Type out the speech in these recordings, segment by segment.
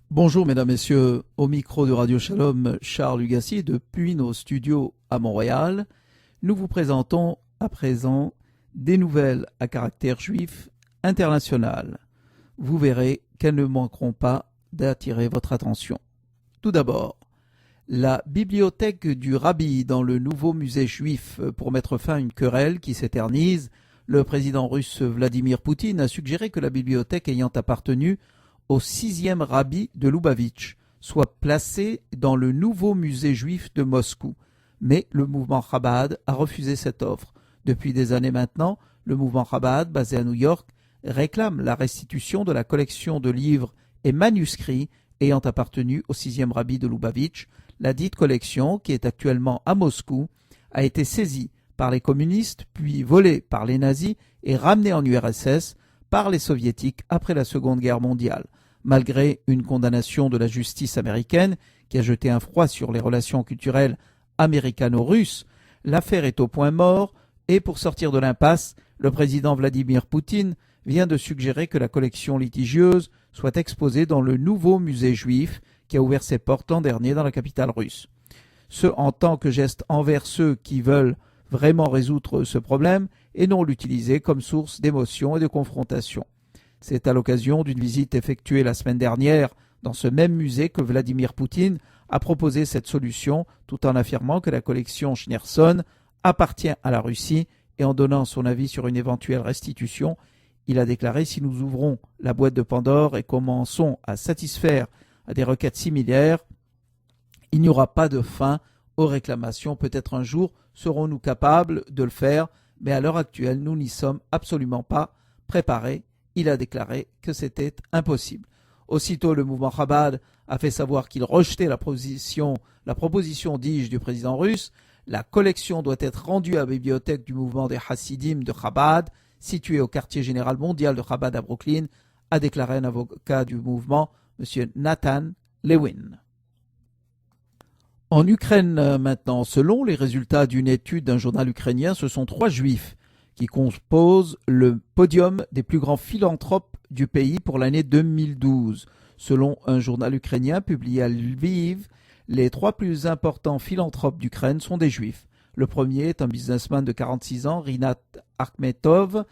Bonjour mesdames, messieurs, au micro de Radio Shalom, Charles Hugassi depuis nos studios à Montréal. Nous vous présentons à présent des nouvelles à caractère juif international. Vous verrez qu'elles ne manqueront pas d'attirer votre attention. Tout d'abord, la bibliothèque du Rabbi dans le nouveau musée juif pour mettre fin à une querelle qui s'éternise. Le président russe Vladimir Poutine a suggéré que la bibliothèque ayant appartenu au 6e rabbi de Lubavitch soit placée dans le nouveau musée juif de Moscou. Mais le mouvement Chabad a refusé cette offre. Depuis des années maintenant, le mouvement Chabad, basé à New York, réclame la restitution de la collection de livres et manuscrits ayant appartenu au 6e rabbi de Lubavitch. La dite collection, qui est actuellement à Moscou, a été saisie par les communistes, puis volée par les nazis et ramenée en URSS par les soviétiques après la Seconde Guerre mondiale. Malgré une condamnation de la justice américaine qui a jeté un froid sur les relations culturelles américano-russes, l'affaire est au point mort et pour sortir de l'impasse, le président Vladimir Poutine vient de suggérer que la collection litigieuse soit exposée dans le nouveau musée juif qui a ouvert ses portes l'an dernier dans la capitale russe. Ce en tant que geste envers ceux qui veulent vraiment résoudre ce problème et non l'utiliser comme source d'émotion et de confrontation. C'est à l'occasion d'une visite effectuée la semaine dernière dans ce même musée que Vladimir Poutine a proposé cette solution tout en affirmant que la collection Schneerson appartient à la Russie et en donnant son avis sur une éventuelle restitution, il a déclaré « Si nous ouvrons la boîte de Pandore et commençons à satisfaire à des requêtes similaires, il n'y aura pas de fin aux réclamations. Peut-être un jour serons-nous capables de le faire, mais à l'heure actuelle, nous n'y sommes absolument pas préparés. » Il a déclaré que c'était impossible. Aussitôt, le mouvement Chabad a fait savoir qu'il rejetait la proposition, dis-je, du président russe. La collection doit être rendue à la bibliothèque du mouvement des Hasidim de Chabad, située au quartier général mondial de Chabad à Brooklyn, a déclaré un avocat du mouvement, M. Nathan Lewin. En Ukraine maintenant, selon les résultats d'une étude d'un journal ukrainien, ce sont 3 juifs qui composent le podium des plus grands philanthropes du pays pour l'année 2012. Selon un journal ukrainien publié à Lviv, les 3 plus importants philanthropes d'Ukraine sont des juifs. Le premier est un businessman de 46 ans, Rinat Akhmetov.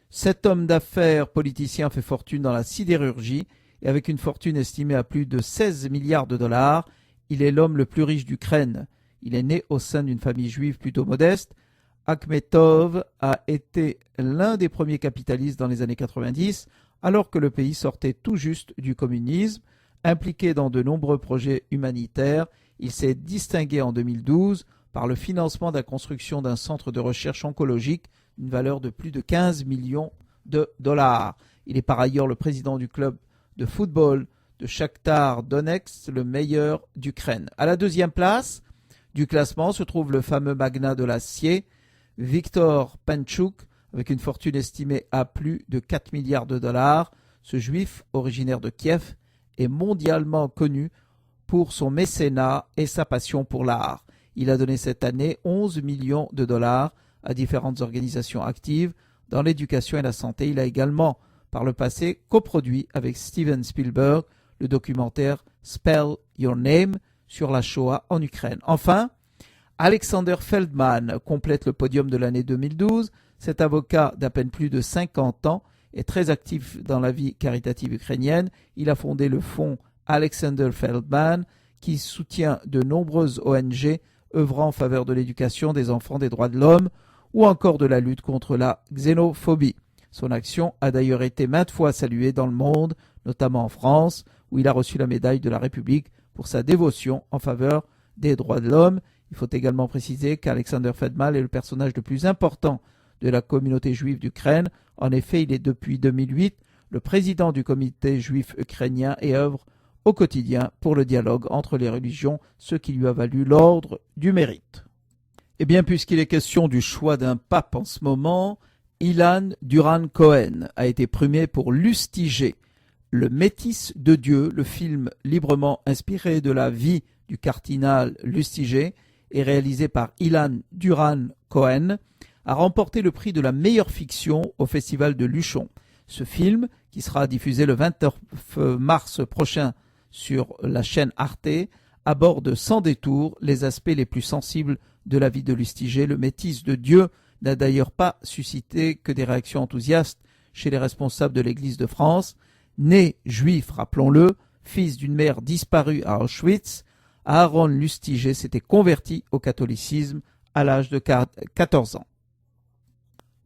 Cet homme d'affaires politicien fait fortune dans la sidérurgie et avec une fortune estimée à plus de 16 milliards de dollars, il est l'homme le plus riche d'Ukraine. Il est né au sein d'une famille juive plutôt modeste. Akhmetov a été l'un des premiers capitalistes dans les années 90, alors que le pays sortait tout juste du communisme. Impliqué dans de nombreux projets humanitaires, il s'est distingué en 2012 par le financement de la construction d'un centre de recherche oncologique d'une valeur de plus de 15 millions de dollars. Il est par ailleurs le président du club de football de Shakhtar Donetsk, le meilleur d'Ukraine. À la 2e place du classement se trouve le fameux magnat de l'acier, Viktor Panchuk, avec une fortune estimée à plus de 4 milliards de dollars. Ce juif, originaire de Kiev, est mondialement connu pour son mécénat et sa passion pour l'art. Il a donné cette année 11 millions de dollars à différentes organisations actives dans l'éducation et la santé. Il a également, par le passé, coproduit avec Steven Spielberg le documentaire Spell Your Name sur la Shoah en Ukraine. Enfin, Alexander Feldman complète le podium de l'année 2012. Cet avocat d'à peine plus de 50 ans est très actif dans la vie caritative ukrainienne. Il a fondé le fonds Alexander Feldman qui soutient de nombreuses ONG œuvrant en faveur de l'éducation des enfants, des droits de l'homme ou encore de la lutte contre la xénophobie. Son action a d'ailleurs été maintes fois saluée dans le monde, notamment en France, où il a reçu la médaille de la République pour sa dévotion en faveur des droits de l'homme. Il faut également préciser qu'Alexander Feldman est le personnage le plus important de la communauté juive d'Ukraine. En effet, il est depuis 2008 le président du comité juif ukrainien et œuvre au quotidien pour le dialogue entre les religions, ce qui lui a valu l'ordre du mérite. Eh bien, puisqu'il est question du choix d'un pape en ce moment, Ilan Duran Cohen a été primé pour Lustiger, le Métis de Dieu, le film librement inspiré de la vie du cardinal Lustiger et réalisé par Ilan Duran Cohen, a remporté le prix de la meilleure fiction au Festival de Luchon. Ce film, qui sera diffusé le 29 mars prochain sur la chaîne Arte aborde sans détour les aspects les plus sensibles de la vie de Lustiger. Le métis de Dieu n'a d'ailleurs pas suscité que des réactions enthousiastes chez les responsables de l'Église de France. Né juif, rappelons-le, fils d'une mère disparue à Auschwitz, Aaron Lustiger s'était converti au catholicisme à l'âge de 14 ans.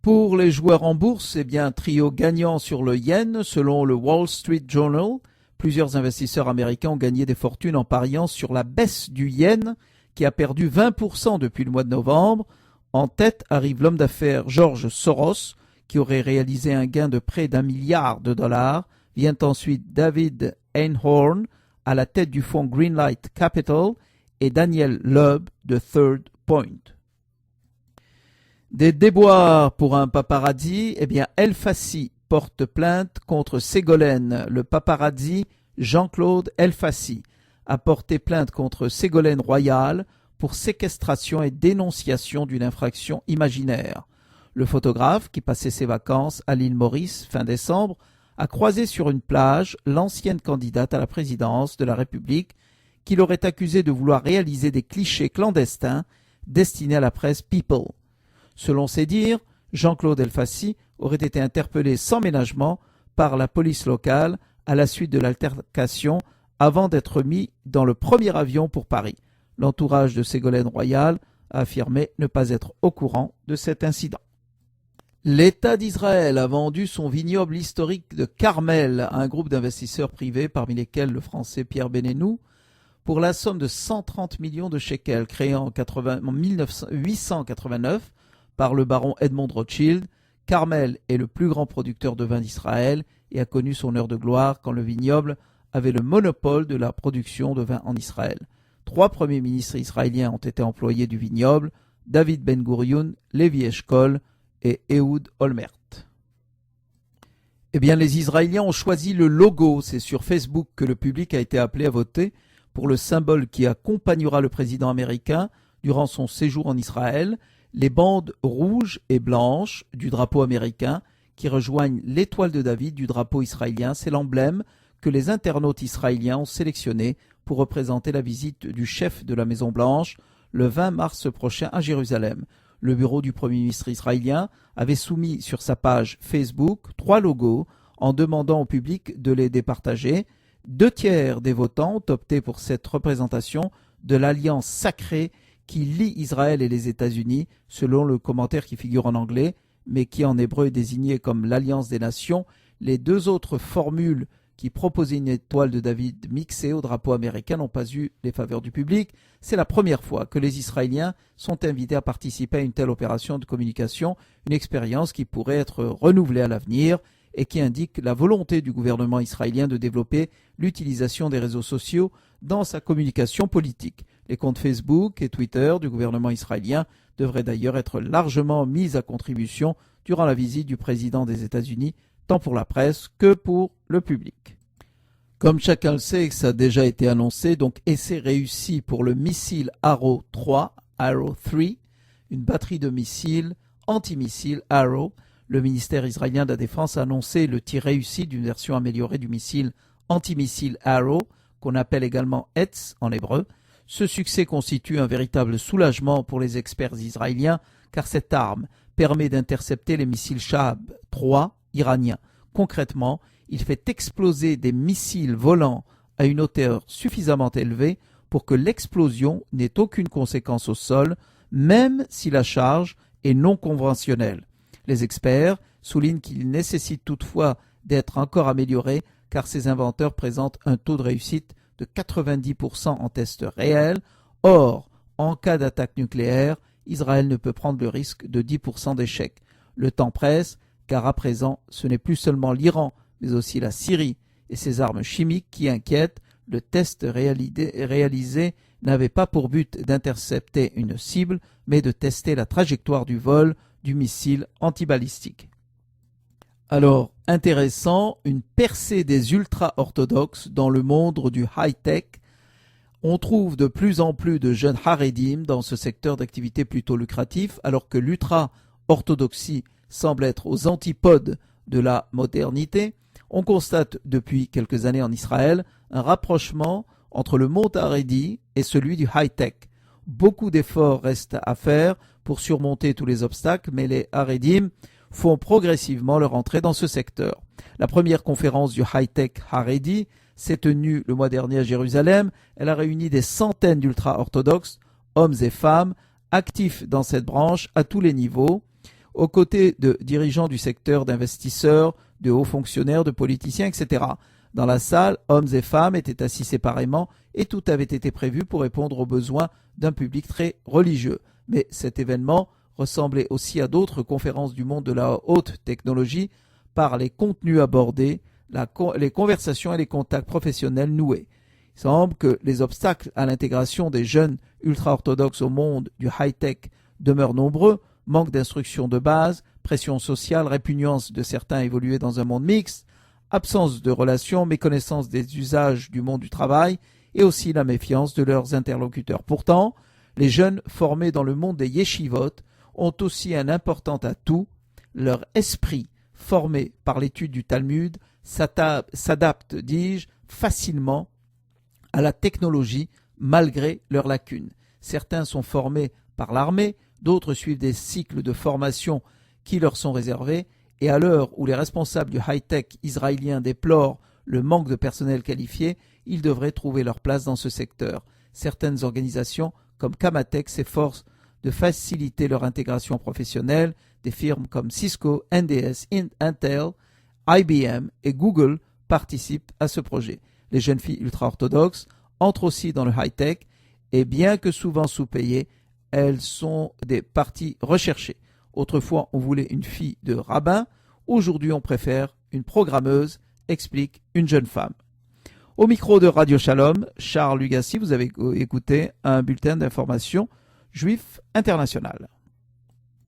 Pour les joueurs en bourse, c'est bien un trio gagnant sur le yen. Selon le Wall Street Journal, plusieurs investisseurs américains ont gagné des fortunes en pariant sur la baisse du yen qui a perdu 20% depuis le mois de novembre. En tête arrive l'homme d'affaires George Soros qui aurait réalisé un gain de près d'1 milliard de dollars. Vient ensuite David Einhorn à la tête du fonds Greenlight Capital et Daniel Loeb de Third Point. Des déboires pour un paparazzi, El Fassi porte plainte contre Ségolène. Le paparazzi Jean-Claude El Fassi a porté plainte contre Ségolène Royal pour séquestration et dénonciation d'une infraction imaginaire. Le photographe, qui passait ses vacances à l'île Maurice fin décembre, a croisé sur une plage l'ancienne candidate à la présidence de la République qui l'aurait accusée de vouloir réaliser des clichés clandestins destinés à la presse People. Selon ses dires, Jean-Claude El Fassi aurait été interpellé sans ménagement par la police locale à la suite de l'altercation avant d'être mis dans le premier avion pour Paris. L'entourage de Ségolène Royal a affirmé ne pas être au courant de cet incident. L'État d'Israël a vendu son vignoble historique de Carmel à un groupe d'investisseurs privés, parmi lesquels le français Pierre Bénénou, pour la somme de 130 millions de shekels, créé en 1889 par le baron Edmond Rothschild. Carmel est le plus grand producteur de vin d'Israël et a connu son heure de gloire quand le vignoble avait le monopole de la production de vin en Israël. 3 premiers ministres israéliens ont été employés du vignoble, David Ben-Gurion, Levi Eshkol et Ehud Olmert. Les Israéliens ont choisi le logo. C'est sur Facebook que le public a été appelé à voter pour le symbole qui accompagnera le président américain durant son séjour en Israël. Les bandes rouges et blanches du drapeau américain qui rejoignent l'étoile de David du drapeau israélien. C'est l'emblème que les internautes israéliens ont sélectionné pour représenter la visite du chef de la Maison-Blanche le 20 mars prochain à Jérusalem. Le bureau du Premier ministre israélien avait soumis sur sa page Facebook 3 logos en demandant au public de les départager. 2 tiers des votants ont opté pour cette représentation de l'alliance sacrée qui lie Israël et les États-Unis, selon le commentaire qui figure en anglais, mais qui en hébreu est désigné comme l'Alliance des Nations. Les 2 autres formules qui proposaient une étoile de David mixée au drapeau américain n'ont pas eu les faveurs du public. C'est la première fois que les Israéliens sont invités à participer à une telle opération de communication, une expérience qui pourrait être renouvelée à l'avenir et qui indique la volonté du gouvernement israélien de développer l'utilisation des réseaux sociaux dans sa communication politique. Les comptes Facebook et Twitter du gouvernement israélien devraient d'ailleurs être largement mis à contribution durant la visite du président des États-Unis, tant pour la presse que pour le public. Comme chacun le sait, ça a déjà été annoncé, donc essai réussi pour le missile Arrow 3, une batterie de missiles antimissiles Arrow. Le ministère israélien de la Défense a annoncé le tir réussi d'une version améliorée du missile antimissile Arrow, qu'on appelle également Hetz en hébreu. Ce succès constitue un véritable soulagement pour les experts israéliens, car cette arme permet d'intercepter les missiles Shahab 3 iraniens. Concrètement, il fait exploser des missiles volants à une hauteur suffisamment élevée pour que l'explosion n'ait aucune conséquence au sol, même si la charge est non conventionnelle. Les experts soulignent qu'il nécessite toutefois d'être encore amélioré car ces inventeurs présentent un taux de réussite de 90% en tests réels. Or, en cas d'attaque nucléaire, Israël ne peut prendre le risque de 10% d'échec. Le temps presse, car à présent, ce n'est plus seulement l'Iran, mais aussi la Syrie et ses armes chimiques qui inquiètent. Le test réalisé n'avait pas pour but d'intercepter une cible, mais de tester la trajectoire du vol du missile antibalistique. Alors, intéressant, une percée des ultra-orthodoxes dans le monde du high-tech. On trouve de plus en plus de jeunes haredim dans ce secteur d'activité plutôt lucratif, alors que l'ultra-orthodoxie semble être aux antipodes de la modernité. On constate depuis quelques années en Israël un rapprochement entre le monde haredi et celui du high-tech. Beaucoup d'efforts restent à faire pour surmonter tous les obstacles, mais les Haredim font progressivement leur entrée dans ce secteur. La première conférence du high-tech Haredi s'est tenue le mois dernier à Jérusalem. Elle a réuni des centaines d'ultra-orthodoxes, hommes et femmes, actifs dans cette branche à tous les niveaux, aux côtés de dirigeants du secteur, d'investisseurs, de hauts fonctionnaires, de politiciens, etc. Dans la salle, hommes et femmes étaient assis séparément et tout avait été prévu pour répondre aux besoins d'un public très religieux. Mais cet événement ressemblait aussi à d'autres conférences du monde de la haute technologie par les contenus abordés, les conversations et les contacts professionnels noués. Il semble que les obstacles à l'intégration des jeunes ultra-orthodoxes au monde du high-tech demeurent nombreux, manque d'instruction de base, pression sociale, répugnance de certains à évoluer dans un monde mixte, absence de relations, méconnaissance des usages du monde du travail et aussi la méfiance de leurs interlocuteurs. Pourtant, les jeunes formés dans le monde des yeshivot ont aussi un important atout, leur esprit formé par l'étude du Talmud s'adapte, dis-je, facilement à la technologie malgré leurs lacunes. Certains sont formés par l'armée, d'autres suivent des cycles de formation qui leur sont réservés, et à l'heure où les responsables du high-tech israélien déplorent le manque de personnel qualifié, ils devraient trouver leur place dans ce secteur. Certaines organisations comme Kamatech s'efforcent de faciliter leur intégration professionnelle. Des firmes comme Cisco, NDS, Intel, IBM et Google participent à ce projet. Les jeunes filles ultra-orthodoxes entrent aussi dans le high-tech et bien que souvent sous-payées, elles sont des parties recherchées. Autrefois, on voulait une fille de rabbin. Aujourd'hui, on préfère une programmeuse, explique une jeune femme. Au micro de Radio Shalom, Charles Lugassi, vous avez écouté un bulletin d'information juif international.